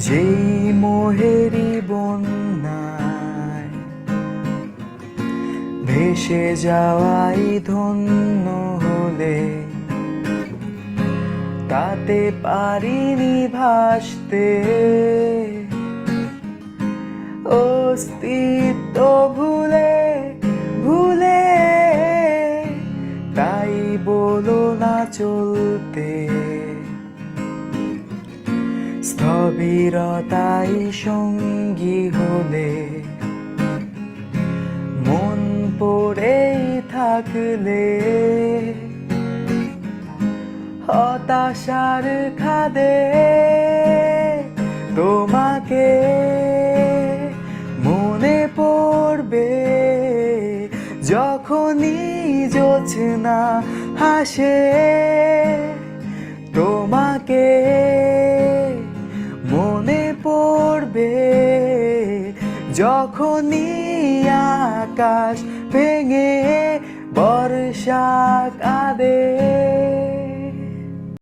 যেই মোহেরই বন্যায় ভেসে যাওয়াই ধন্য হলে তাতে পারিনি ভাসতে, অস্তিত্ব ভুলে ভুলে তাই বলো না চলতে। স্থবিরতাই সঙ্গী হলে মন পড়েই থাকলে হতাশার খাদে তোমাকে মনে পড়বে যখনই জোছনা হাসে, তোমাকে মনে পড়বে যখনই আকাশ ভেঙে বর্ষা কাঁদে।